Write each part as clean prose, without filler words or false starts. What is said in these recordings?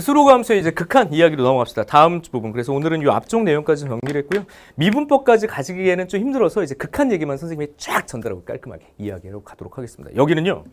지수로그 함수의 이제 극한 이야기로 넘어갑시다. 다음 부분. 그래서 오늘은 이 앞쪽 내용까지 정리를 했고요. 미분법까지 가지기에는 좀 힘들어서 이제 극한 얘기만 선생님이 쫙 전달하고 깔끔하게 이야기하러 가도록 하겠습니다. 여기는요.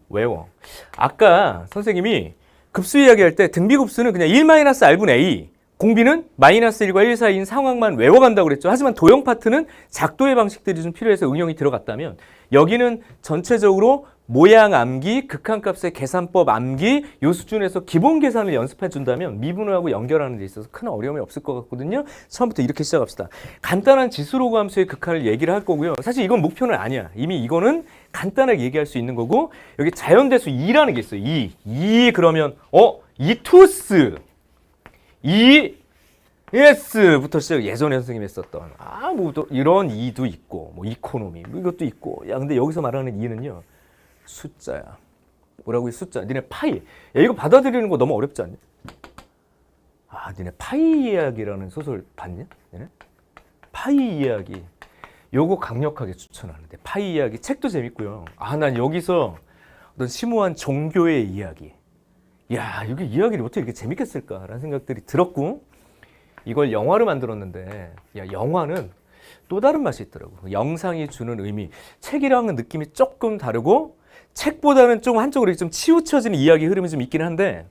외워. 아까 선생님이 급수 이야기할 때 등비급수는 그냥 1-r분의 a, 공비는 -1과 1 사이인 상황만 외워간다고 그랬죠. 하지만 도형 파트는 작도의 방식들이 좀 필요해서 응용이 들어갔다면 여기는 전체적으로 모양 암기, 극한값의 계산법 암기 요 수준에서 기본 계산을 연습해 준다면 미분하고 연결하는 데 있어서 큰 어려움이 없을 것 같거든요. 처음부터 이렇게 시작합시다. 간단한 지수로그 함수의 극한을 얘기를 할 거고요. 사실 이건 목표는 아니야. 이미 이거는 간단하게 얘기할 수 있는 거고 여기 자연대수 2라는 게 있어요. 2 그러면 이투스 2S부터 시작. 예전에 선생님이 했었던 뭐 또 이런 2도 있고 뭐 이코노미 뭐 이것도 있고 야 근데 여기서 말하는 2는요 숫자야. 뭐라고 이 숫자? 니네 파이. 야 이거 받아들이는 거 너무 어렵지 않냐? 니네 파이 이야기라는 소설 봤냐? 니네? 파이 이야기. 요거 강력하게 추천하는데 파이 이야기 책도 재밌고요. 난 여기서 어떤 심오한 종교의 이야기. 야 이게 이야기를 어떻게 이렇게 재밌게 쓸까라는 생각들이 들었고 이걸 영화로 만들었는데 야 영화는 또 다른 맛이 있더라고. 영상이 주는 의미. 책이랑은 느낌이 조금 다르고 책보다는 좀 한쪽으로 좀 치우쳐지는 이야기 흐름이 좀 있긴 한데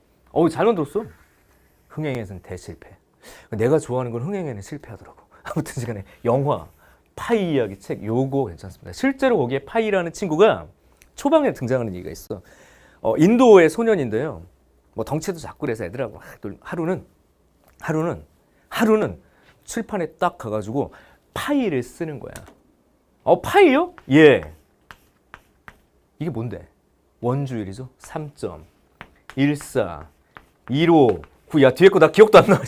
잘 만들었어. 흥행에서는 대실패. 내가 좋아하는 건 흥행에는 실패하더라고. 아무튼 시간에 영화 파이 이야기 책 요거 괜찮습니다. 실제로 거기에 파이라는 친구가 초반에 등장하는 얘기가 있어. 인도의 소년인데요. 뭐 덩치도 작고 그래서 애들하고 하루는 칠판에 딱 가가지고 파이를 쓰는 거야. 파이요? 예. 이게 뭔데? 원주율이죠. 3.14 159 야 뒤에 거 나 기억도 안 나.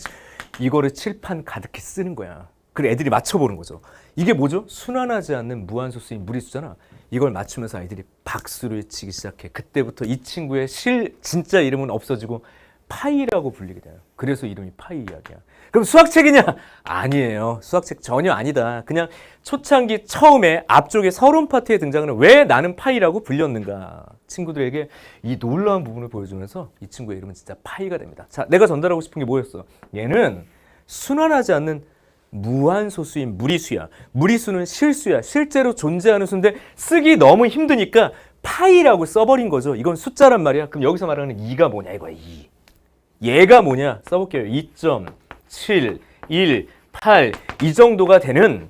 이거를 칠판 가득히 쓰는 거야. 그래 애들이 맞춰보는 거죠. 이게 뭐죠? 순환하지 않는 무한소수인 무리수잖아. 이걸 맞추면서 아이들이 박수를 치기 시작해. 그때부터 이 친구의 진짜 이름은 없어지고 파이라고 불리게 돼요. 그래서 이름이 파이 이야기야. 그럼 수학책이냐? 아니에요. 수학책 전혀 아니다. 그냥 초창기 처음에 앞쪽에 서론 파트에 등장하는 왜 나는 파이라고 불렸는가. 친구들에게 이 놀라운 부분을 보여주면서 이 친구의 이름은 진짜 파이가 됩니다. 자, 내가 전달하고 싶은 게 뭐였어? 얘는 순환하지 않는 무한소수인 무리수야. 무리수는 실수야. 실제로 존재하는 수인데 쓰기 너무 힘드니까 파이라고 써버린 거죠. 이건 숫자란 말이야. 그럼 여기서 말하는 2가 뭐냐 이거야. 2. 얘가 뭐냐 써볼게요. 2.718 이 정도가 되는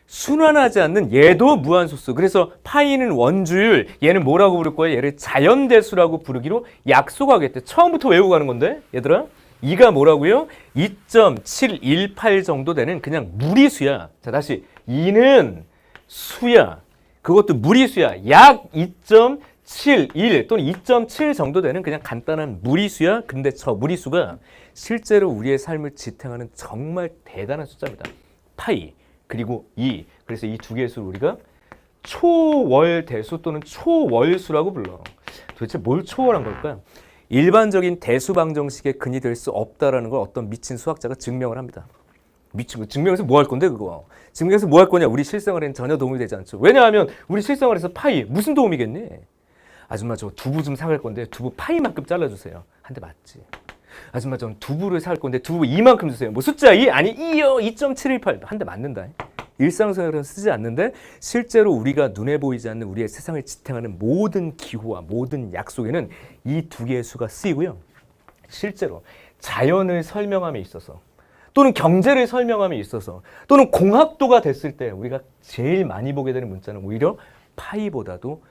순환하지 않는 얘도 무한소수. 그래서 파이는 원주율, 얘는 뭐라고 부를 거야? 얘를 자연대수라고 부르기로 약속하겠대. 처음부터 외우고 가는 건데 얘들아 2가 뭐라고요? 2.718 정도 되는 그냥 무리수야. 자 다시 2는 수야. 그것도 무리수야. 약 2.71 또는 2.7 정도 되는 그냥 간단한 무리수야. 근데 저 무리수가 실제로 우리의 삶을 지탱하는 정말 대단한 숫자입니다. 파이 그리고 2. 그래서 이 두 개의 수를 우리가 초월대수 또는 초월수라고 불러. 도대체 뭘 초월한 걸까요? 일반적인 대수방정식의 근이 될 수 없다라는 걸 어떤 미친 수학자가 증명을 합니다. 미친 거 증명해서 뭐 할 건데 그거? 증명해서 뭐 할 거냐? 우리 실생활에는 전혀 도움이 되지 않죠. 왜냐하면 우리 실생활에서 파이 무슨 도움이겠니? 아줌마 저 두부 좀 사갈 건데 두부 파이만큼 잘라주세요. 한 대 맞지. 아줌마 전 두부를 살 건데 두부 이만큼 주세요. 뭐 숫자 2? 아니 2요. 2.718. 한 대 맞는다. 일상생활에는 쓰지 않는데 실제로 우리가 눈에 보이지 않는 우리의 세상을 지탱하는 모든 기호와 모든 약속에는 이 두 개의 수가 쓰이고요. 실제로 자연을 설명함에 있어서 또는 경제를 설명함에 있어서 또는 공학도가 됐을 때 우리가 제일 많이 보게 되는 문자는 오히려 파이보다도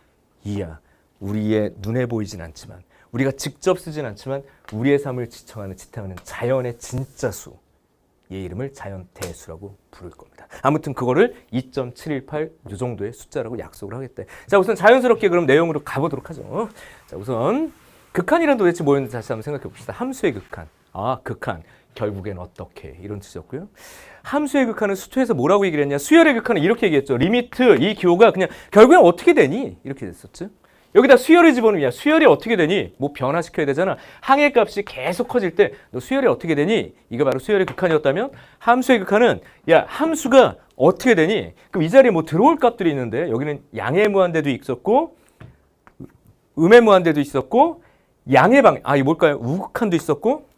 2야. 우리의 눈에 보이진 않지만 우리가 직접 쓰진 않지만 우리의 삶을 지탱하는 자연의 진짜 수. 얘 이름을 자연대수라고 부를 겁니다. 아무튼 그거를 2.718 이 정도의 숫자라고 약속을 하겠대. 자 우선 자연스럽게 그럼 내용으로 가보도록 하죠. 자 우선 극한이란 도대체 뭐였는지 다시 한번 생각해 봅시다. 함수의 극한. 극한. 결국엔 어떻게 이런 뜻이었고요. 함수의 극한은 수투에서 뭐라고 얘기를 했냐. 수열의 극한은 이렇게 얘기했죠. 리미트 이 기호가 그냥 결국엔 어떻게 되니 이렇게 됐었죠. 여기다 수열을 집어넣으면 수열이 어떻게 되니? 뭐 변화시켜야 되잖아. 항해값이 계속 커질 때 너 수열이 어떻게 되니? 이거 바로 수열의 극한이었다면 함수의 극한은 야 함수가 어떻게 되니? 그럼 이 자리에 뭐 들어올 값들이 있는데 여기는 양의 무한대도 있었고 음의 무한대도 있었고 양의 방향, 이게 뭘까요? 우극한도 있었고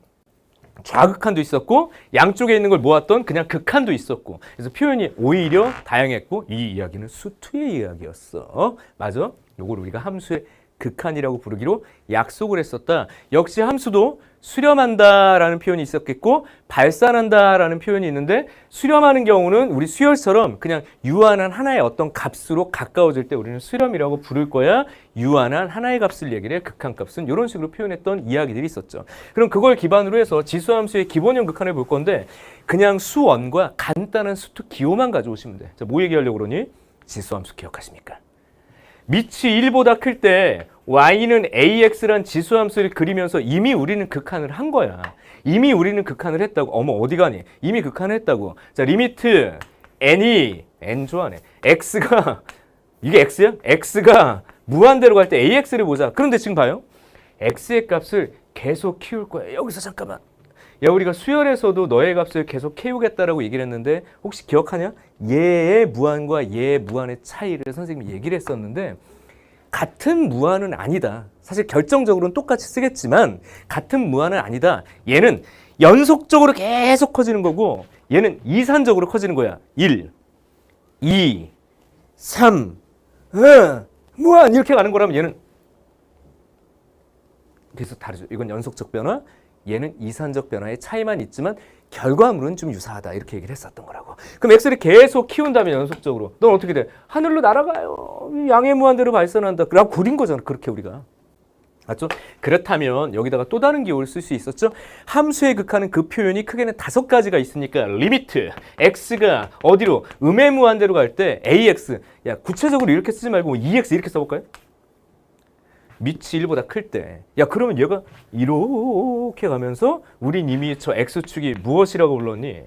좌극한도 있었고 양쪽에 있는 걸 모았던 그냥 극한도 있었고, 그래서 표현이 오히려 다양했고 이 이야기는 수투의 이야기였어. 맞아? 요걸 우리가 함수의 극한이라고 부르기로 약속을 했었다. 역시 함수도 수렴한다라는 표현이 있었겠고 발산한다라는 표현이 있는데, 수렴하는 경우는 우리 수열처럼 그냥 유한한 하나의 어떤 값으로 가까워질 때 우리는 수렴이라고 부를 거야. 유한한 하나의 값을 얘기를 해. 극한값은 이런 식으로 표현했던 이야기들이 있었죠. 그럼 그걸 기반으로 해서 지수함수의 기본형 극한을 볼 건데, 그냥 수원과 간단한 수투 기호만 가져오시면 돼. 자, 뭐 얘기하려고 그러니? 지수함수 기억하십니까? 밑이 1보다 클 때 y는 ax란 지수함수를 그리면서 이미 우리는 극한을 한 거야. 이미 우리는 극한을 했다고. 어머 어디 가니? 이미 극한을 했다고. 자, 리미트 n이 n 좋아하네. x가 이게 x야? x가 무한대로 갈 때 ax를 보자. 그런데 지금 봐요. x의 값을 계속 키울 거야. 여기서 잠깐만. 야, 우리가 수열에서도 너의 값을 계속 키우겠다라고 얘기를 했는데 혹시 기억하냐? 얘의 무한과 얘의 무한의 차이를 선생님이 얘기를 했었는데, 같은 무한은 아니다. 사실 결정적으로는 똑같이 쓰겠지만 같은 무한은 아니다. 얘는 연속적으로 계속 커지는 거고 얘는 이산적으로 커지는 거야. 1, 2, 3, 무한 이렇게 가는 거라면 얘는 계속 다르죠. 이건 연속적 변화, 얘는 이산적 변화의 차이만 있지만 결과물은 좀 유사하다, 이렇게 얘기를 했었던 거라고. 그럼 x를 계속 키운다면 연속적으로 넌 어떻게 돼? 하늘로 날아가요. 양의 무한대로 발산한다. 그러고 그린 거잖아. 그렇게 우리가. 맞죠? 그렇다면 여기다가 또 다른 기호를 쓸 수 있었죠. 함수의 극한은 그 표현이 크게는 5가지가 있으니까 리미트 x가 어디로? 음의 무한대로 갈 때 ax. 야, 구체적으로 이렇게 쓰지 말고 2x 이렇게 써볼까요? 밑이 1보다 클 때. 야, 그러면 얘가 이렇게 가면서 우린 이미 저 x축이 무엇이라고 불렀니?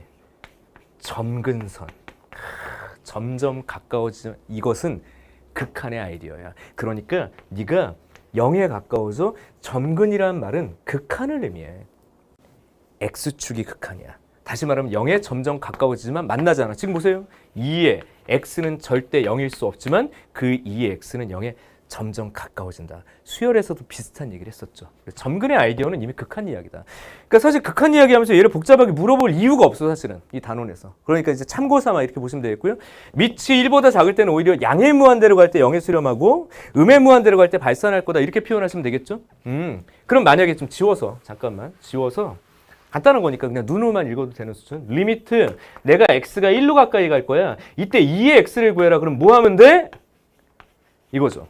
점근선. 점점 가까워지는, 이것은 극한의 아이디어야. 그러니까 네가 0에 가까워져. 점근이라는 말은 극한을 의미해. x축이 극한이야. 다시 말하면 0에 점점 가까워지지만 만나잖아. 지금 보세요. 2의 x는 절대 0일 수 없지만 그 2의 x는 0에 점점 가까워진다. 수열에서도 비슷한 얘기를 했었죠. 점근의 아이디어는 이미 극한 이야기다. 그러니까 사실 극한 이야기하면서 얘를 복잡하게 물어볼 이유가 없어, 사실은 이 단원에서. 그러니까 이제 참고 삼아 이렇게 보시면 되겠고요. 밑이 1보다 작을 때는 오히려 양의 무한대로 갈 때 0에 수렴하고 음의 무한대로 갈 때 발산할 거다, 이렇게 표현하시면 되겠죠. 그럼 만약에 좀 지워서, 잠깐만 지워서, 간단한 거니까 그냥 눈으로만 읽어도 되는 수준. 리미트 내가 x가 1로 가까이 갈 거야. 이때 2의 x를 구해라. 그럼 뭐 하면 돼? 이거죠.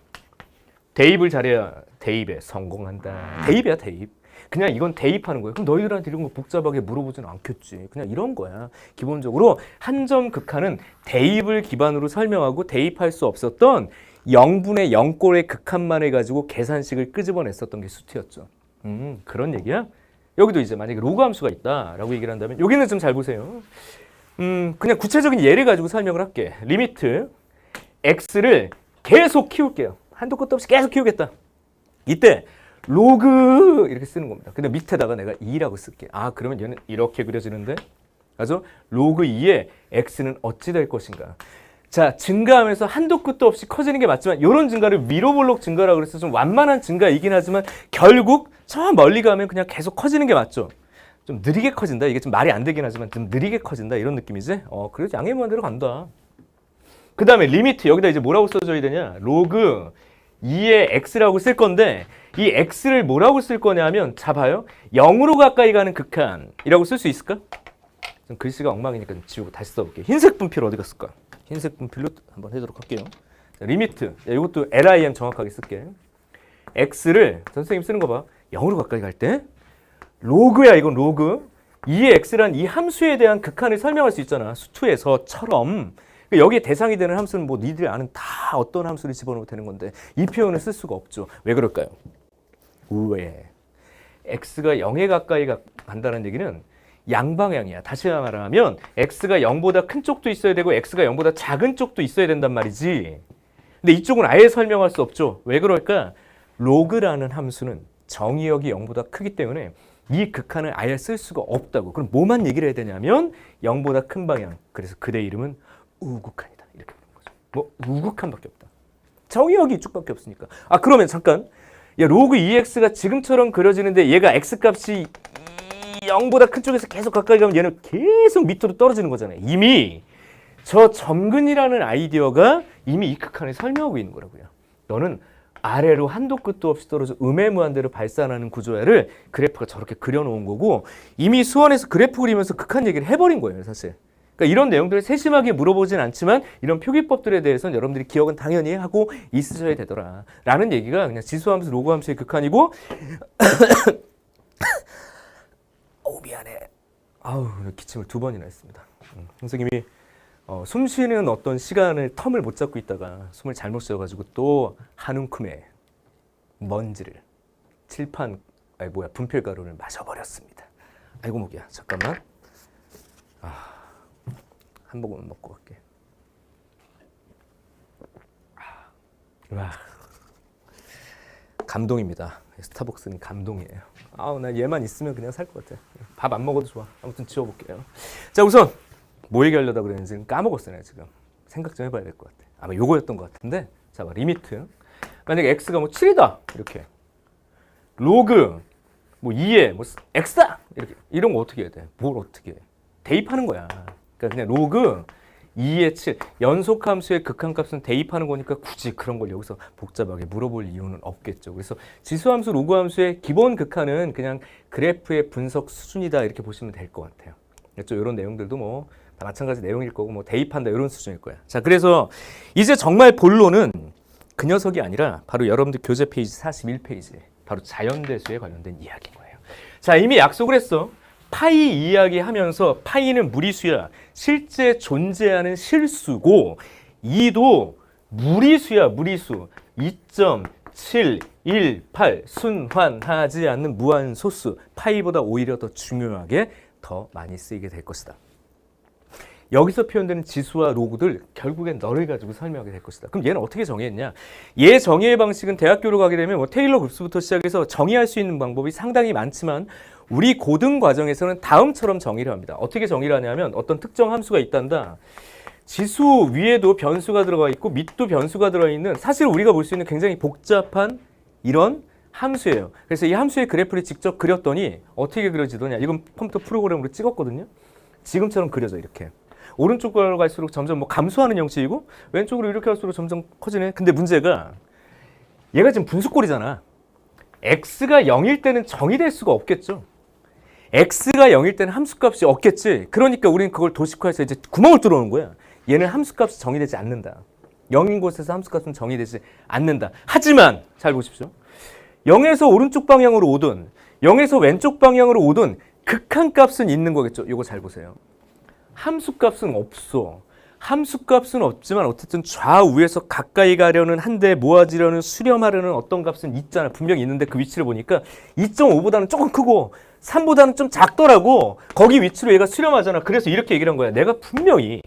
대입을 잘해야 대입에 성공한다. 대입이야, 대입. 그냥 이건 대입하는 거예요. 그럼 너희들한테 이런 거 복잡하게 물어보지는 않겠지. 그냥 이런 거야. 기본적으로 한 점 극한은 대입을 기반으로 설명하고 대입할 수 없었던 0분의 0꼴의 극한만 해가지고 계산식을 끄집어냈었던 게 수트였죠. 그런 얘기야? 여기도 이제 만약에 로그 함수가 있다라고 얘기를 한다면, 여기는 좀 잘 보세요. 그냥 구체적인 예를 가지고 설명을 할게. 리미트 x를 계속 키울게요. 한도 끝도 없이 계속 키우겠다. 이때 로그 이렇게 쓰는 겁니다. 근데 밑에다가 내가 2라고 쓸게. 그러면 얘는 이렇게 그려지는데, 맞죠? 로그 2의 x는 어찌 될 것인가. 자, 증가하면서 한도 끝도 없이 커지는 게 맞지만 이런 증가를 미로볼록 증가라고 그래서 좀 완만한 증가이긴 하지만 결국 저 멀리 가면 그냥 계속 커지는 게 맞죠. 좀 느리게 커진다. 이게 좀 말이 안 되긴 하지만 좀 느리게 커진다, 이런 느낌이지. 그래서 양의 무한대로 간다. 그 다음에 리미트, 여기다 이제 뭐라고 써줘야 되냐? 로그 2의 x라고 쓸 건데, 이 x를 뭐라고 쓸 거냐면, 자 봐요. 0으로 가까이 가는 극한이라고 쓸 수 있을까? 좀 글씨가 엉망이니까 좀 지우고 다시 써볼게요. 흰색 분필 어디 갔을까? 흰색 분필로 한번 해도록 할게요. 자, 리미트, 이것도 lim 정확하게 쓸게. x를 선생님 쓰는 거 봐. 0으로 가까이 갈 때 로그야, 이건 로그. 2의 x란 이 함수에 대한 극한을 설명할 수 있잖아. 수투에서처럼. 여기에 대상이 되는 함수는 뭐 니들이 아는 다 어떤 함수를 집어넣어도 되는 건데 이 표현을 쓸 수가 없죠. 왜 그럴까요? 왜? x가 0에 가까이 간다는 얘기는 양방향이야. 다시 말하면 x가 0보다 큰 쪽도 있어야 되고 x가 0보다 작은 쪽도 있어야 된단 말이지. 근데 이쪽은 아예 설명할 수 없죠. 왜 그럴까? 로그라는 함수는 정의역이 0보다 크기 때문에 이 극한을 아예 쓸 수가 없다고. 그럼 뭐만 얘기를 해야 되냐면 0보다 큰 방향. 그래서 그대 이름은 우극한이다, 이렇게 보는 거죠. 뭐 우극한밖에 없다. 정의역이 이쪽밖에 없으니까. 그러면 잠깐 야, 로그 2x가 지금처럼 그려지는데 얘가 x값이 0보다 큰 쪽에서 계속 가까이 가면 얘는 계속 밑으로 떨어지는 거잖아요. 이미 저 점근이라는 아이디어가 이미 이 극한을 설명하고 있는 거라고요. 너는 아래로 한도 끝도 없이 떨어져 음해무한대로 발산하는 구조야를 그래프가 저렇게 그려놓은 거고 이미 수원에서 그래프 그리면서 극한 얘기를 해버린 거예요, 사실. 그러니까 이런 내용들을 세심하게 물어보진 않지만 이런 표기법들에 대해서는 여러분들이 기억은 당연히 하고 있으셔야 되더라 라는 얘기가 그냥 지수함수, 로그함수의 극한이고 미안해. 아우, 기침을 2번이나 했습니다. 선생님이 숨 쉬는 어떤 시간을 텀을 못 잡고 있다가 숨을 잘못 쉬어가지고 또 한 움큼의 먼지를 분필가루를 마셔버렸습니다. 아이고 목이야. 잠깐만. 한 모금 먹고 갈게. 와, 감동입니다. 스타벅스는 감동이에요. 나 얘만 있으면 그냥 살 것 같아. 밥 안 먹어도 좋아. 아무튼 지워볼게요. 자, 우선 뭐 얘기하려다 그랬는지 까먹었어요, 지금. 생각 좀 해봐야 될 것 같아. 아마 요거였던 것 같은데. 자, 리미트. 만약에 x가 뭐 7이다. 이렇게. 로그 뭐 2에 뭐 x다. 이렇게. 이런 거 어떻게 해야 돼? 뭘 어떻게 해? 대입하는 거야. 그러니까 그냥 로그 2의 7. 연속함수의 극한값은 대입하는 거니까 굳이 그런 걸 여기서 복잡하게 물어볼 이유는 없겠죠. 그래서 지수함수, 로그함수의 기본 극한은 그냥 그래프의 분석 수준이다 이렇게 보시면 될 것 같아요. 그렇죠? 이런 내용들도 뭐 다 마찬가지 내용일 거고 뭐 대입한다 이런 수준일 거야. 자, 그래서 이제 정말 본론은 그 녀석이 아니라 바로 여러분들 교재 페이지 41페이지 바로 자연대수에 관련된 이야기인 거예요. 자, 이미 약속을 했어. 파이 이야기하면서 파이는 무리수야. 실제 존재하는 실수고 2도 무리수야. 무리수. 2.718 순환하지 않는 무한소수. 파이보다 오히려 더 중요하게 더 많이 쓰이게 될 것이다. 여기서 표현되는 지수와 로그들 결국엔 너를 가지고 설명하게 될 것이다. 그럼 얘는 어떻게 정의했냐? 얘 정의의 방식은 대학교로 가게 되면 뭐 테일러 급수부터 시작해서 정의할 수 있는 방법이 상당히 많지만 우리 고등 과정에서는 다음처럼 정의를 합니다. 어떻게 정의를 하냐면 어떤 특정 함수가 있단다. 지수 위에도 변수가 들어가 있고 밑도 변수가 들어가 있는 사실 우리가 볼 수 있는 굉장히 복잡한 이런 함수예요. 그래서 이 함수의 그래프를 직접 그렸더니 어떻게 그려지더냐. 이건 컴퓨터 프로그램으로 찍었거든요. 지금처럼 그려져 이렇게. 오른쪽으로 갈수록 점점 뭐 감소하는 형식이고 왼쪽으로 이렇게 갈수록 점점 커지네. 근데 문제가 얘가 지금 분수꼴이잖아. x가 0일 때는 정의될 수가 없겠죠. x가 0일 때는 함수값이 없겠지. 그러니까 우리는 그걸 도식화해서 이제 구멍을 뚫어놓은 거야. 얘는 함수값이 정의되지 않는다. 0인 곳에서 함수값은 정의되지 않는다. 하지만 잘 보십시오. 0에서 오른쪽 방향으로 오든 0에서 왼쪽 방향으로 오든 극한값은 있는 거겠죠. 이거 잘 보세요. 함수값은 없어. 함수값은 없지만 어쨌든 좌우에서 가까이 가려는 한데 모아지려는 수렴하려는 어떤 값은 있잖아. 분명히 있는데 그 위치를 보니까 2.5보다는 조금 크고 3보다는 좀 작더라고. 거기 위치로 얘가 수렴하잖아. 그래서 이렇게 얘기를 한 거야. 내가 분명히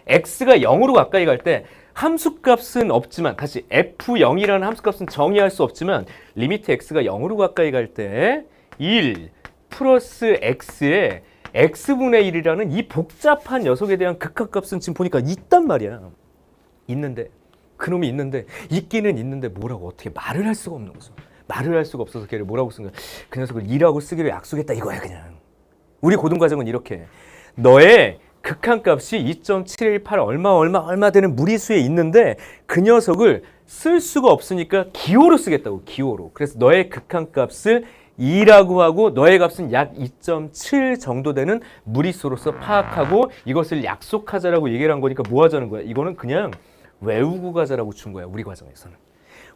x가 0으로 가까이 갈 때 함수값은 없지만 다시 f0이라는 함수값은 정의할 수 없지만 리미트 x가 0으로 가까이 갈 때 1 플러스 x에 x분의 1이라는 이 복잡한 녀석에 대한 극한값은 지금 보니까 있단 말이야. 있는데 그놈이 있는데 있기는 있는데 뭐라고 어떻게 말을 할 수가 없는 거죠. 말을 할 수가 없어서 걔를 뭐라고 쓴 거야. 그 녀석을 2라고 쓰기로 약속했다 이거야 그냥. 우리 고등과정은 이렇게 너의 극한값이 2.718 얼마 되는 무리수에 있는데 그 녀석을 쓸 수가 없으니까 기호로 쓰겠다고. 기호로. 그래서 너의 극한값을 2라고 하고 너의 값은 약 2.7 정도 되는 무리수로서 파악하고 이것을 약속하자라고 얘기를 한 거니까 뭐 하자는 거야. 이거는 그냥 외우고 가자라고 준 거야. 우리 과정에서는.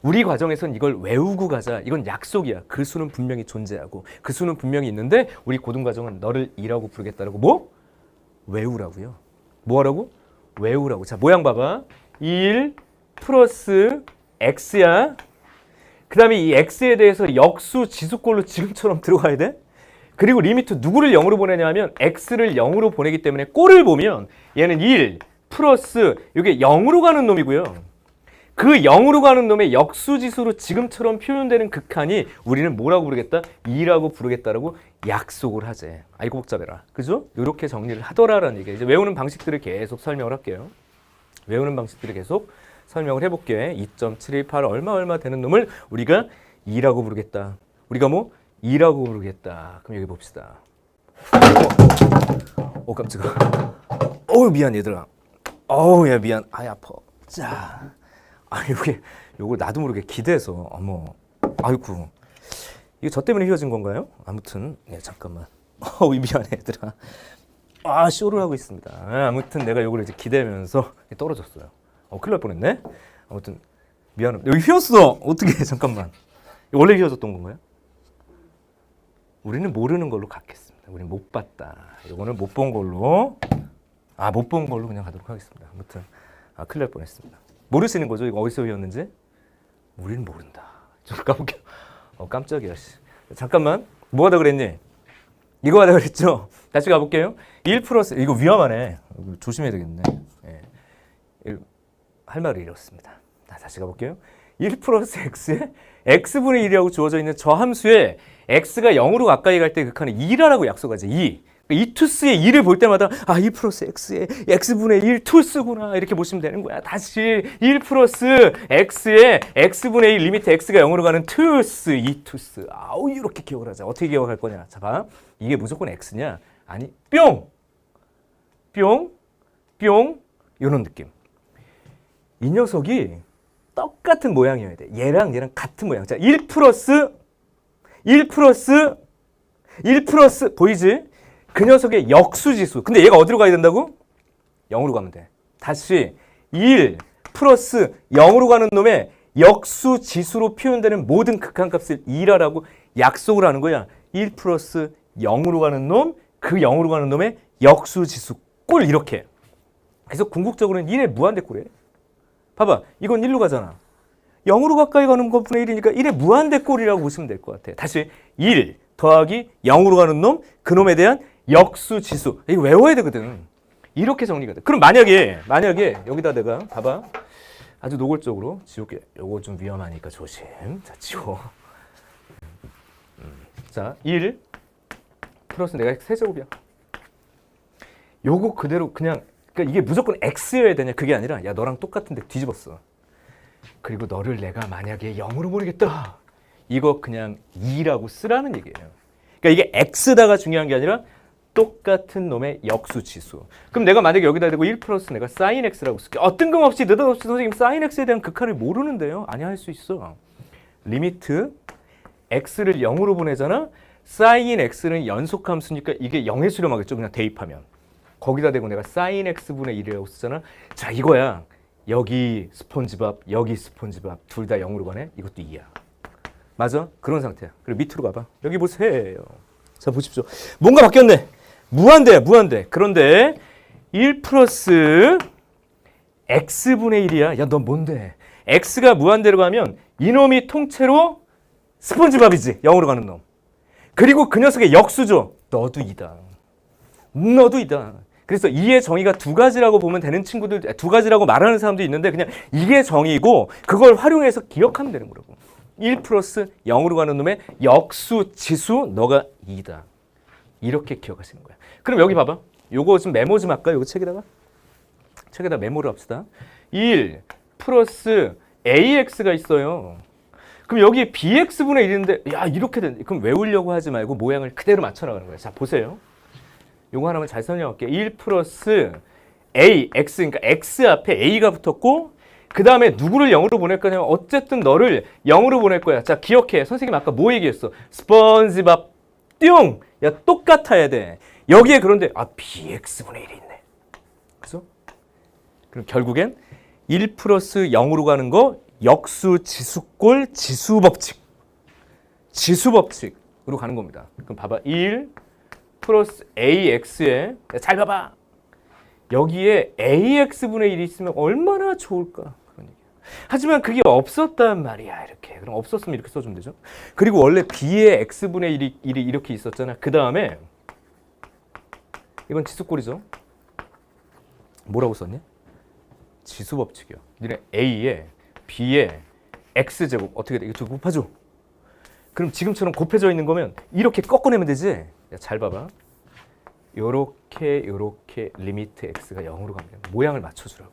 우리 과정에서는 이걸 외우고 가자. 이건 약속이야. 그 수는 분명히 존재하고 그 수는 분명히 있는데 우리 고등과정은 너를 2라고 부르겠다라고 뭐? 외우라고요. 뭐 하라고? 외우라고. 자, 모양 봐봐. 1 플러스 x야. 그 다음에 이 x에 대해서 역수 지수꼴로 지금처럼 들어가야 돼. 그리고 리미트 누구를 0으로 보내냐 하면 x를 0으로 보내기 때문에 꼴을 보면 얘는 1 플러스 이게 0으로 가는 놈이고요. 그 0으로 가는 놈의 역수지수로 지금처럼 표현되는 극한이 우리는 뭐라고 부르겠다? 2라고 부르겠다라고 약속을 하재. 아이고 복잡해라. 그죠? 이렇게 정리를 하더라라는 얘기예요. 이제 외우는 방식들을 계속 설명을 할게요. 외우는 방식들을 계속 설명을 해볼게. 2.718 얼마 되는 놈을 우리가 2라고 부르겠다. 우리가 뭐 2라고 부르겠다. 그럼 여기 봅시다. 깜짝아. 미안 얘들아. 야 미안. 아파. 자, 요거 나도 모르게 기대서 아이고. 이거 저 때문에 휘어진 건가요? 아무튼 잠깐만. 미안해 얘들아. 쇼를 하고 있습니다. 아무튼 내가 요걸 이제 기대면서 떨어졌어요. 큰일 날 뻔했네. 아무튼 미안해. 여기 휘었어. 어떻게? 잠깐만. 원래 휘어졌던 건가요? 우리는 모르는 걸로 갖겠습니다. 우리는 못 봤다. 이거는 못 본 걸로. 못 본 걸로 그냥 가도록 하겠습니다. 아무튼 큰일 날 뻔했습니다. 모르시는 거죠? 이거 어디서 휘었는지? 우리는 모른다. 좀 까볼게요. 깜짝이야. 잠깐만. 뭐 하다 그랬니? 이거 하다 그랬죠? 다시 가볼게요. 1 플러스 이거 위험하네. 조심해야 되겠네. 할 말을 잃었습니다. 다시 가볼게요. 1 플러스 x에 x분의 1이라고 주어져 있는 저 함수에 x가 0으로 가까이 갈 때 극한에 2라고 약속하지. 2. 이 투스의 2를 볼 때마다 2 플러스 x에 x분의 1 투스구나 이렇게 보시면 되는 거야. 다시 1 플러스 x에 x분의 1 리미트 x가 0으로 가는 투스 2 투스. 이렇게 기억을 하자. 어떻게 기억할 거냐. 자 봐. 이게 무조건 x냐? 아니 뿅! 뿅! 뿅! 이런 느낌. 이 녀석이 똑같은 모양이어야 돼. 얘랑 같은 모양. 자, 1 플러스 보이지? 그 녀석의 역수지수. 근데 얘가 어디로 가야 된다고? 0으로 가면 돼. 다시 1 플러스 0으로 가는 놈의 역수지수로 표현되는 모든 극한값을 2라고 약속을 하는 거야. 1 플러스 0으로 가는 놈, 그 0으로 가는 놈의 역수지수. 꼴 이렇게. 그래서 궁극적으로는 1의 무한대꼴이에요. 봐봐. 이건 1로 가잖아. 0으로 가까이 가는 것분의 1이니까 1의 무한대꼴이라고 보시면 될 것 같아. 다시 1 더하기 0으로 가는 놈, 그 놈에 대한 역수지수. 이거 외워야 되거든. 이렇게 정리가 돼. 그럼 만약에 여기다 내가 봐봐. 아주 노골적으로 지울게. 요거 좀 위험하니까 조심. 자, 지워. 자, 1 플러스 내가 세제곱이야. 요거 그대로 그냥 그러니까 이게 무조건 x여야 되냐 그게 아니라 야 너랑 똑같은데 뒤집었어. 그리고 너를 내가 만약에 0으로 모르겠다. 이거 그냥 2라고 쓰라는 얘기예요. 그러니까 이게 x다가 중요한 게 아니라 똑같은 놈의 역수지수. 그럼 내가 만약에 여기다 대고 1 플러스 내가 sin x라고 쓸게. 뜬금없이 느닷없이 선생님 sin x에 대한 극한을 모르는데요. 아니 할 수 있어. 리미트 x를 0으로 보내잖아. sin x는 연속함수니까 이게 0에 수렴하겠죠. 그냥 대입하면. 거기다 대고 내가 sin x분의 1이라고 쓰잖아. 자 이거야. 여기 스폰지밥, 여기 스폰지밥 둘 다 0으로 가네. 이것도 2야. 맞아? 그런 상태야. 그리고 밑으로 가봐. 여기 보세요. 자 보십시오. 뭔가 바뀌었네. 무한대야 무한대. 그런데 1 플러스 x분의 1이야. 야 너 뭔데? x가 무한대로 가면 이놈이 통째로 스폰지밥이지. 0으로 가는 놈. 그리고 그 녀석의 역수죠. 너도 2다. 너도 2다. 그래서 이의 정의가 두 가지라고 보면 되는 친구들, 두 가지라고 말하는 사람도 있는데 그냥 이게 정의고 그걸 활용해서 기억하면 되는 거라고. 1 플러스 0으로 가는 놈의 역수 지수 너가 2다. 이렇게 기억하시는 거야. 그럼 여기 봐봐. 요거 좀 메모 좀 할까요? 요거 책에다 메모를 합시다. 1 플러스 ax가 있어요. 그럼 여기 bx분의 1인데 야 이렇게 된 그럼 외우려고 하지 말고 모양을 그대로 맞춰 나가는 거야. 자 보세요. 요거 하나만 잘 설명할게요. 1 플러스 a, x, 그러니까 x 앞에 a가 붙었고 그 다음에 누구를 0으로 보낼 거냐면 어쨌든 너를 0으로 보낼 거야. 자 기억해. 선생님 아까 뭐 얘기했어? 스펀지밥 띵! 야 똑같아야 돼. 여기에 그런데 bx분의 1이 있네. 그래서 그럼 결국엔 1 플러스 0으로 가는 거 역수 지수꼴 지수법칙. 지수법칙으로 가는 겁니다. 그럼 봐봐. 1 플러스 ax에 잘 봐봐. 여기에 ax분의 1이 있으면 얼마나 좋을까. 그런 얘기야. 하지만 그게 없었단 말이야. 이렇게. 그럼 없었으면 이렇게 써주면 되죠. 그리고 원래 b에 x분의 1이 이렇게 있었잖아. 그 다음에 이건 지수꼴이죠. 뭐라고 썼니? 지수법칙이요. 니네 a에 b에 x제곱 어떻게 돼? 이거 두 곱하죠. 그럼 지금처럼 곱해져 있는 거면 이렇게 꺾어내면 되지. 야, 잘 봐봐. 요렇게 리미트 x가 0으로 갑니다. 모양을 맞춰주라고.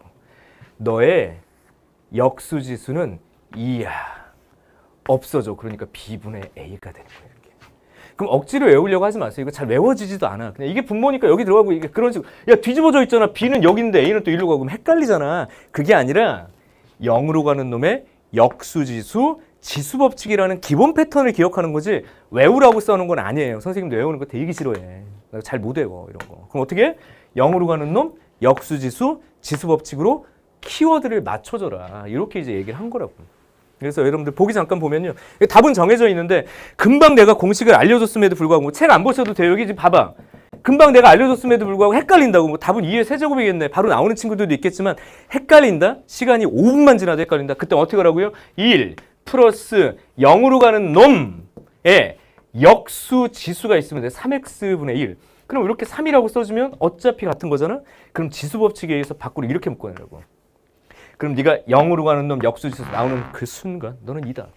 너의 역수지수는 2야. 없어져. 그러니까 B분의 A가 되는 거예요. 이렇게. 그럼 억지로 외우려고 하지 마세요. 이거 잘 외워지지도 않아. 그냥 이게 분모니까 여기 들어가고 이게 그런 식으로. 야, 뒤집어져 있잖아. B는 여기인데 A는 또 일로 가고 그럼 헷갈리잖아. 그게 아니라 0으로 가는 놈의 역수지수 지수법칙이라는 기본 패턴을 기억하는 거지 외우라고 써놓은 건 아니에요. 선생님도 외우는 거 되게 싫어해. 잘 못 외워 이런 거. 그럼 어떻게 해? 0으로 가는 놈 역수지수 지수법칙으로 키워드를 맞춰줘라. 이렇게 이제 얘기를 한 거라고. 그래서 여러분들 보기 잠깐 보면요. 답은 정해져 있는데 금방 내가 공식을 알려줬음에도 불구하고 책 안 보셔도 돼요. 여기 지금 봐봐. 금방 내가 알려줬음에도 불구하고 헷갈린다고. 뭐 답은 2의 세제곱이겠네. 바로 나오는 친구들도 있겠지만 헷갈린다? 시간이 5분만 지나도 헷갈린다. 그때 어떻게 하라고요? 1 플러스 0으로 가는 놈의 역수 지수가 있으면 돼. 3x분의 1. 그럼 이렇게 3이라고 써주면 어차피 같은 거잖아? 그럼 지수법칙에 의해서 밖으로 이렇게 묶어내라고. 그럼 네가 0으로 가는 놈 역수지수 나오는 그 순간 너는 2다.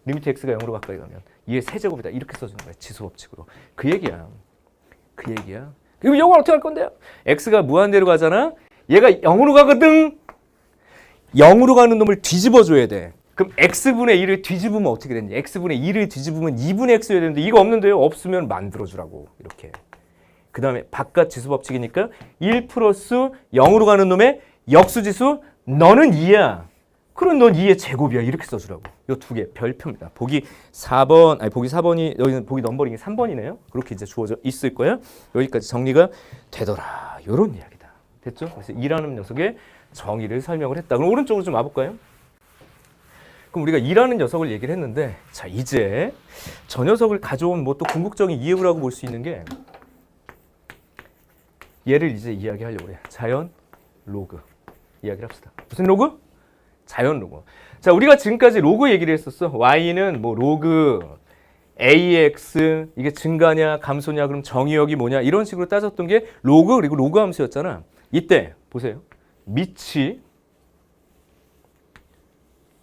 리미트 x가 0으로 가까이 가면 2의 세제곱이다. 이렇게 써주는 거야. 지수법칙으로. 그 얘기야. 그 얘기야. 그럼 이건 어떻게 할 건데요? x가 무한대로 가잖아? 얘가 0으로 가거든? 0으로 가는 놈을 뒤집어줘야 돼. 그럼 x분의 1을 뒤집으면 어떻게 되니? x분의 1를 뒤집으면 2분의 x여야 되는데 이거 없는데요? 없으면 만들어주라고. 이렇게. 그 다음에 바깥 지수법칙이니까 1 플러스 0으로 가는 놈의 역수지수 너는 2야. 그럼 넌 2의 제곱이야. 이렇게 써주라고. 이 두 개 별표입니다. 보기 4번, 아니 보기 4번이 여기는 보기 넘버링이 3번이네요. 그렇게 이제 주어져 있을 거예요. 여기까지 정리가 되더라. 이런 이야기다. 됐죠? 그래서 2라는 녀석의 정의를 설명을 했다. 그럼 오른쪽으로 좀 와볼까요? 그럼 우리가 2라는 녀석을 얘기를 했는데 자 이제 저 녀석을 가져온 뭐 또 궁극적인 이유라고 볼 수 있는 게 얘를 이제 이야기하려고 해요. 자연 로그 이야기를 합시다. 무슨 로그? 자연 로그. 자, 우리가 지금까지 로그 얘기를 했었어. y는 뭐 로그 ax 이게 증가냐 감소냐 그럼 정의역이 뭐냐 이런 식으로 따졌던 게 로그 그리고 로그 함수였잖아. 이때 보세요. 밑이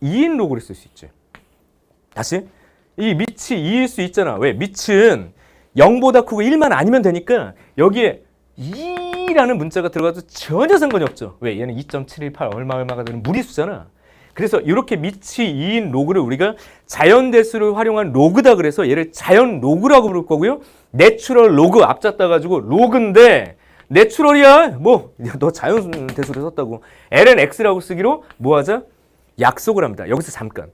2인 로그를 쓸 수 있지. 다시 이 밑이 2일 수 있잖아. 왜? 밑은 0보다 크고 1만 아니면 되니까 여기에 2라는 문자가 들어가도 전혀 상관이 없죠. 왜? 얘는 2.718 얼마가 되는 무리수잖아. 그래서 이렇게 밑이 2인 로그를 우리가 자연대수를 활용한 로그다 그래서 얘를 자연 로그라고 부를 거고요. 내추럴 로그 앞잡다 가지고 로그인데 내추럴이야. 뭐 너 자연대수를 썼다고. ln x라고 쓰기로 뭐 하자? 약속을 합니다. 여기서 잠깐.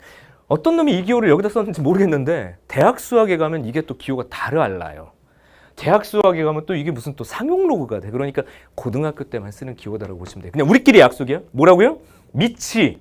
어떤 놈이 이 기호를 여기다 썼는지 모르겠는데 대학 수학에 가면 이게 또 기호가 달라요. 대학 수학에 가면 또 이게 무슨 또 상용 로그가 돼. 그러니까 고등학교 때만 쓰는 기호다라고 보시면 돼요. 그냥 우리끼리 약속이야. 뭐라고요? 밑이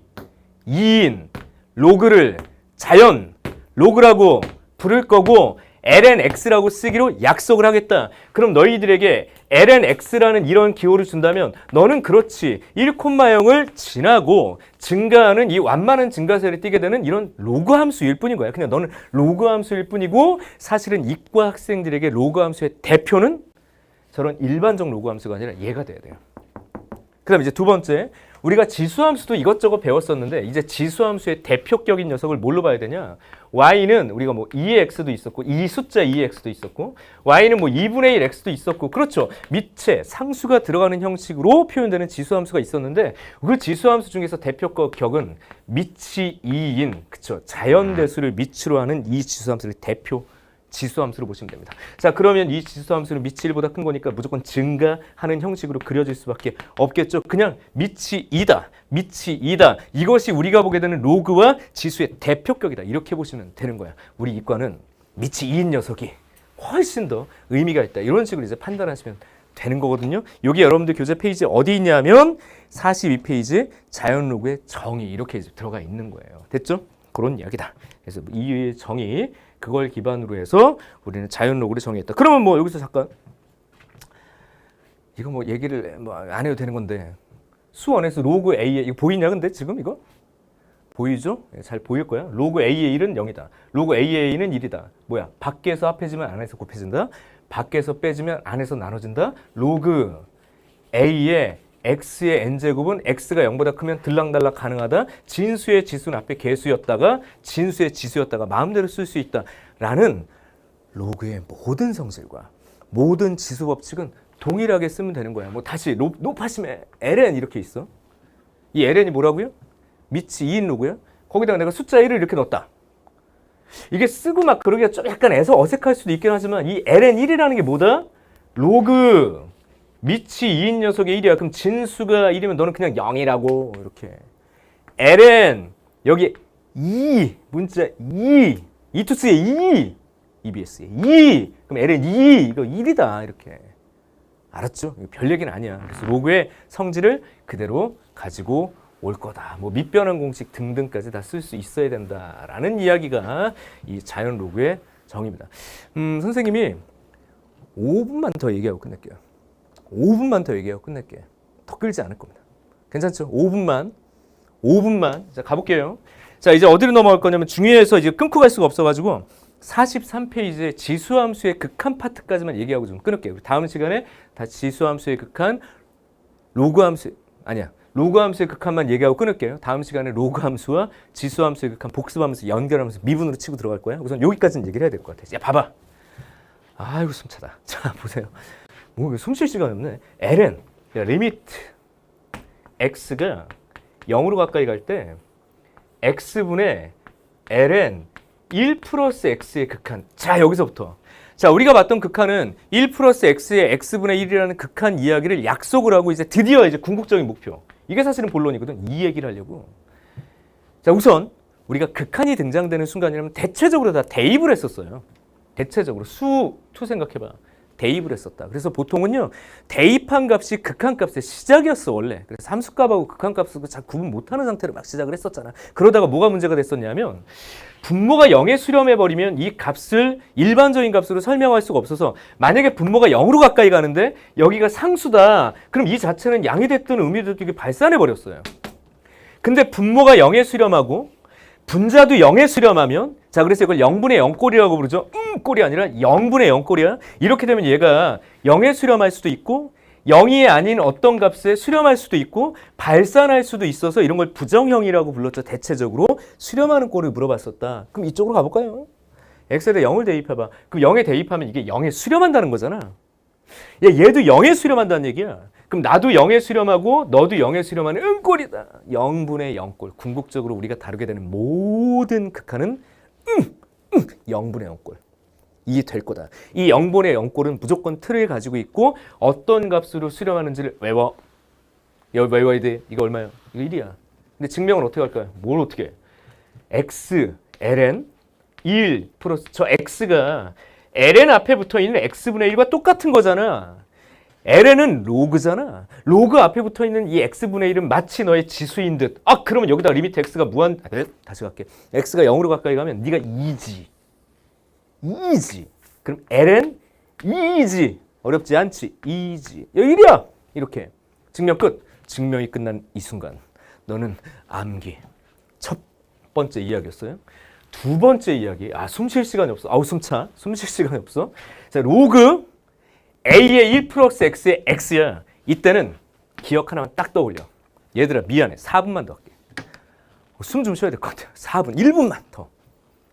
2인 로그를 자연 로그라고 부를 거고 ln x라고 쓰기로 약속을 하겠다. 그럼 너희들에게 ln x라는 이런 기호를 준다면 너는 그렇지 1,0을 지나고 증가하는 이 완만한 증가세를 띠게 되는 이런 로그 함수일 뿐인 거야. 그냥 너는 로그 함수일 뿐이고 사실은 이과 학생들에게 로그 함수의 대표는 저런 일반적 로그 함수가 아니라 얘가 돼야 돼요. 그 다음에 이제 두 번째 우리가 지수함수도 이것저것 배웠었는데 이제 지수함수의 대표격인 녀석을 뭘로 봐야 되냐? y는 우리가 뭐 2x도 있었고 이 숫자 2x도 있었고 y는 뭐 2분의 1 x도 있었고 그렇죠. 밑에 상수가 들어가는 형식으로 표현되는 지수함수가 있었는데 그 지수함수 중에서 대표격은 밑이 2인 그쵸 자연대수를 밑으로 하는 이 지수함수를 대표 지수함수로 보시면 됩니다. 자, 그러면 이 지수함수는 밑이 1보다 큰 거니까 무조건 증가하는 형식으로 그려질 수밖에 없겠죠. 그냥 밑이 2다. 밑이 2다. 이것이 우리가 보게 되는 로그와 지수의 대표격이다. 이렇게 보시면 되는 거야. 우리 이과는 밑이 2인 녀석이 훨씬 더 의미가 있다. 이런 식으로 이제 판단하시면 되는 거거든요. 여기 여러분들 교재 페이지 어디 있냐면 42페이지 자연 로그의 정의 이렇게 이제 들어가 있는 거예요. 됐죠? 그런 이야기다. 그래서 이 정의 그걸 기반으로 해서 우리는 자연 로그를 정의했다. 그러면 뭐 여기서 잠깐 이거 뭐 얘기를 뭐 안 해도 되는 건데 수원에서 로그 A의 이거 보이냐 근데 지금 이거 보이죠? 잘 보일 거야. 로그 A의 1은 0이다. 로그 A의 1은 1이다. 뭐야? 밖에서 합해지면 안에서 곱해진다. 밖에서 빼지면 안에서 나눠진다. 로그 A의 x의 n제곱은 x가 0보다 크면 들락날락 가능하다. 진수의 지수는 앞에 개수였다가 진수의 지수였다가 마음대로 쓸 수 있다라는 로그의 모든 성질과 모든 지수 법칙은 동일하게 쓰면 되는 거야. 뭐 다시 높아심에 ln 이렇게 있어. 이 ln이 뭐라고요? 밑이 2인 로그야. 거기다가 내가 숫자 1을 이렇게 넣었다. 이게 쓰고 막 그러기가 좀 약간 어색할 수도 있긴 하지만 이 ln1이라는 게 뭐다? 로그 밑이 2인 녀석의 1이야. 그럼 진수가 1이면 너는 그냥 0이라고 이렇게. ln 여기 2 문자 2 이투스의 2 EBS의 2 그럼 ln 2 이거 1이다 이렇게. 알았죠? 별 얘기는 아니야. 그래서 로그의 성질을 그대로 가지고 올 거다. 뭐 밑변환 공식 등등까지 다 쓸 수 있어야 된다라는 이야기가 이 자연 로그의 정의입니다. 선생님이 5분만 더 얘기하고 끝낼게요. 5분만 더 얘기하고 끝낼게요. 더 끌지 않을 겁니다. 괜찮죠? 5분만. 자, 가볼게요. 자, 이제 어디로 넘어갈 거냐면 중요해서 이제 끊고 갈 수가 없어가지고 43페이지에 지수함수의 극한 파트까지만 얘기하고 좀 끊을게요. 다음 시간에 다시 지수함수의 극한, 로그함수, 아니야. 로그함수의 극한만 얘기하고 끊을게요. 다음 시간에 로그함수와 지수함수의 극한, 복습함수, 연결함수, 미분으로 치고 들어갈 거야. 우선 여기까지는 얘기를 해야 될 것 같아. 야, 봐봐. 아이고, 숨차다. 자, 보세요. 뭐, 숨 쉴 시간이 없네. ln, 리미트 x가 0으로 가까이 갈 때 x분의 ln 1 플러스 x의 극한. 자, 여기서부터. 자, 우리가 봤던 극한은 1 플러스 x의 x분의 1이라는 극한 이야기를 약속을 하고 이제 드디어 이제 궁극적인 목표. 이게 사실은 본론이거든. 이 얘기를 하려고. 자, 우선 우리가 극한이 등장되는 순간이라면 대체적으로 다 대입을 했었어요. 대체적으로 수투 생각해봐. 대입을 했었다. 그래서 보통은요, 대입한 값이 극한 값의 시작이었어, 원래. 그래서 함수값하고 극한 값을 잘 구분 못하는 상태로 막 시작을 했었잖아. 그러다가 뭐가 문제가 됐었냐면, 분모가 0에 수렴해버리면 이 값을 일반적인 값으로 설명할 수가 없어서, 만약에 분모가 0으로 가까이 가는데 여기가 상수다. 그럼 이 자체는 양이 됐든 음이 됐든 이게 발산해버렸어요. 근데 분모가 0에 수렴하고 분자도 0에 수렴하면, 자, 그래서 이걸 0분의 0꼴이라고 부르죠. 꼴이 아니라 0분의 0꼴이야. 이렇게 되면 얘가 0에 수렴할 수도 있고 0이 아닌 어떤 값에 수렴할 수도 있고 발산할 수도 있어서 이런 걸 부정형이라고 불렀죠. 대체적으로 수렴하는 꼴을 물어봤었다. 그럼 이쪽으로 가볼까요? x에다 0을 대입해봐. 그럼 0에 대입하면 이게 0에 수렴한다는 거잖아. 얘도 0에 수렴한다는 얘기야. 그럼 나도 0에 수렴하고 너도 0에 수렴하는 꼴이다. 0분의 0꼴. 궁극적으로 우리가 다루게 되는 모든 극한은 0분의 0꼴. 이게 될 거다. 이 0분의 0꼴은 무조건 틀을 가지고 있고 어떤 값으로 수렴하는지를 외워. 외워야 돼. 이거 얼마야? 이거 1이야. 근데 증명은 어떻게 할까요? 뭘 어떻게 해? x, ln 1 플러스 저 x가 ln 앞에 붙어있는 x분의 1과 똑같은 거잖아. ln은 로그잖아. 로그 앞에 붙어있는 이 x분의 1은 마치 너의 지수인 듯. 아, 그러면 여기다 리미트 x가 무한, 다시 갈게. x가 0으로 가까이 가면 네가 2지. 2지. 그럼 ln 2지. 어렵지 않지? 2지. 여기 1이야. 이렇게. 증명 끝. 증명이 끝난 이 순간 너는 암기. 첫 번째 이야기였어요. 두 번째 이야기. 아, 숨 쉴 시간이 없어. 아우, 숨차. 숨 쉴 시간이 없어. 자, 로그 a의 1 플러스 x의 x야. 이때는 기억 하나만 딱 떠올려. 얘들아, 미안해. 4분만 더 할게. 숨 좀 쉬어야 될 것 같아요. 4분. 1분만 더.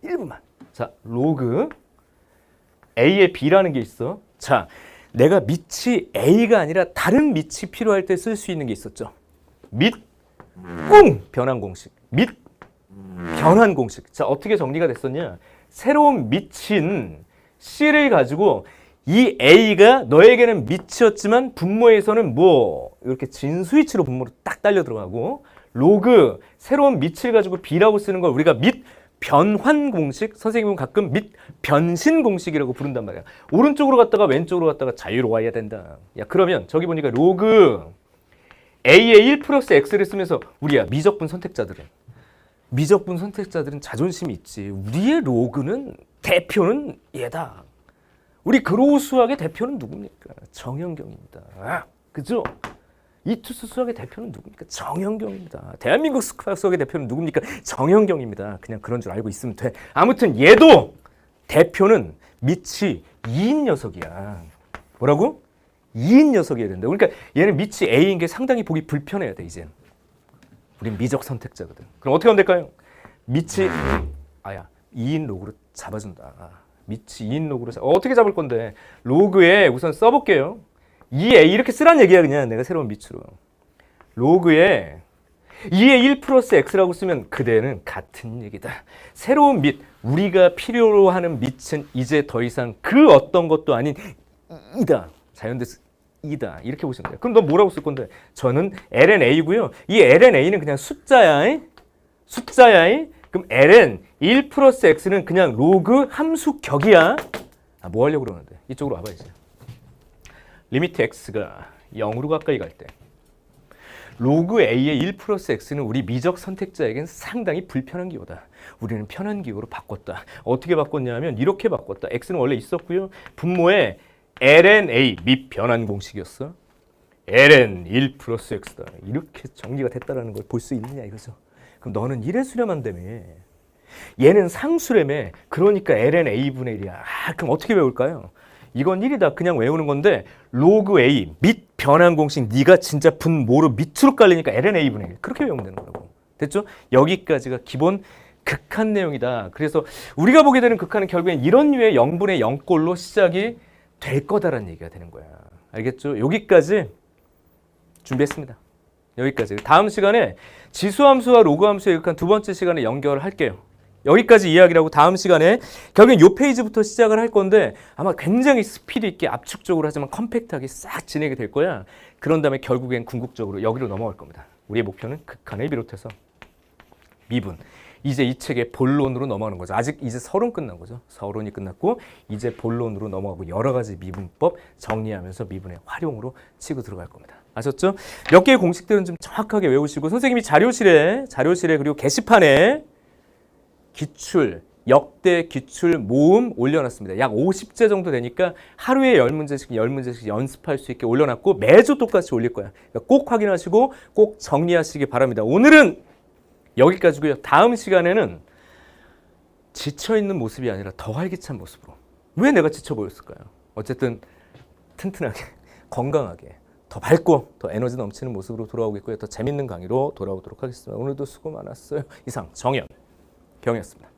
1분만. 자, 로그 a의 b라는 게 있어. 자, 내가 밑이 a가 아니라 다른 밑이 필요할 때 쓸 수 있는 게 있었죠. 밑, 변환 공식. 밑, 변환 공식. 자, 어떻게 정리가 됐었냐? 새로운 밑인 c를 가지고 이 a가 너에게는 밑이었지만 분모에서는 뭐 이렇게 진수위치로 분모로 딱 딸려 들어가고, 로그 새로운 밑을 가지고 b라고 쓰는 걸 우리가 밑 변환 공식, 선생님은 가끔 밑 변신 공식이라고 부른단 말이야. 오른쪽으로 갔다가 왼쪽으로 갔다가 자유로워야 된다. 야, 그러면 저기 보니까 로그 a의 1 플러스 x를 쓰면서 우리야, 미적분 선택자들은 자존심이 있지. 우리의 로그는 대표는 얘다. 우리 그로우 수학의 대표는 누굽니까? 정현경입니다. 아, 그죠? 이투스 수학의 대표는 누굽니까? 정현경입니다. 대한민국 수학의 대표는 누굽니까? 정현경입니다. 그냥 그런 줄 알고 있으면 돼. 아무튼 얘도 대표는 밑이 2인 녀석이야. 뭐라고? 2인 녀석이어야 된다. 그러니까 얘는 밑이 A인 게 상당히 보기 불편해야 돼, 이젠. 우린 미적 선택자거든. 그럼 어떻게 하면 될까요? 밑이 2인 로그로 잡아준다. 밑이 2인 로그로 어떻게 잡을 건데? 로그에 우선 써볼게요. 2A 이렇게 쓰란 얘기야. 그냥 내가 새로운 밑으로. 로그에 2의 1 플러스 x라고 쓰면 그대는 같은 얘기다. 새로운 밑, 우리가 필요로 하는 밑은 이제 더 이상 그 어떤 것도 아닌 이다. 자연대수 이다. 이렇게 보시면 돼요. 그럼 너 뭐라고 쓸 건데? 저는 lnA고요. 이 lnA는 그냥 숫자야. 숫자야. 그럼 ln 1 플러스 x는 그냥 로그 함수 격이야. 뭐 하려고 그러는데? 이쪽으로 와봐 이제. 리미트 x가 0으로 가까이 갈 때 로그 a의 1 플러스 x는 우리 미적 선택자에겐 상당히 불편한 기호다. 우리는 편한 기호로 바꿨다. 어떻게 바꿨냐면 이렇게 바꿨다. x는 원래 있었고요. 분모에 lnA 및 변환 공식이었어. ln 1 플러스 x다. 이렇게 정리가 됐다는 걸 볼 수 있느냐 이거죠. 그럼 너는 1의 수렴한다며. 얘는 상수렴에. 그러니까 ln a분의 1이야. 그럼 어떻게 외울까요? 이건 1이다. 그냥 외우는 건데 로그 a 및 변환 공식 네가 진짜 분모로 밑으로 깔리니까 ln a분의 1. 그렇게 외우면 되는 거라고. 됐죠? 여기까지가 기본 극한 내용이다. 그래서 우리가 보게 되는 극한은 결국엔 이런 류의 0분의 0꼴로 시작이 될 거다라는 얘기가 되는 거야. 알겠죠? 여기까지 준비했습니다. 여기까지. 다음 시간에 지수함수와 로그함수의 극한 두 번째 시간에 연결을 할게요. 여기까지 이야기를 하고 다음 시간에 결국엔 이 페이지부터 시작을 할 건데 아마 굉장히 스피드 있게 압축적으로 하지만 컴팩트하게 싹 진행이 될 거야. 그런 다음에 결국엔 궁극적으로 여기로 넘어갈 겁니다. 우리의 목표는 극한을 비롯해서 미분. 이제 이 책의 본론으로 넘어가는 거죠. 아직 이제 서론 끝난 거죠. 서론이 끝났고 이제 본론으로 넘어가고 여러 가지 미분법 정리하면서 미분의 활용으로 치고 들어갈 겁니다. 아셨죠? 몇 개의 공식들은 좀 정확하게 외우시고 선생님이 자료실에 그리고 게시판에 기출, 역대 기출 모음 올려놨습니다. 약 50제 정도 되니까 하루에 10문제씩 연습할 수 있게 올려놨고 매주 똑같이 올릴 거야. 그러니까 꼭 확인하시고 꼭 정리하시기 바랍니다. 오늘은 여기까지고요. 다음 시간에는 지쳐있는 모습이 아니라 더 활기찬 모습으로. 왜 내가 지쳐 보였을까요? 어쨌든 튼튼하게, 건강하게, 더 밝고 더 에너지 넘치는 모습으로 돌아오겠고요. 더 재밌는 강의로 돌아오도록 하겠습니다. 오늘도 수고 많았어요. 이상 정연 경이었습니다.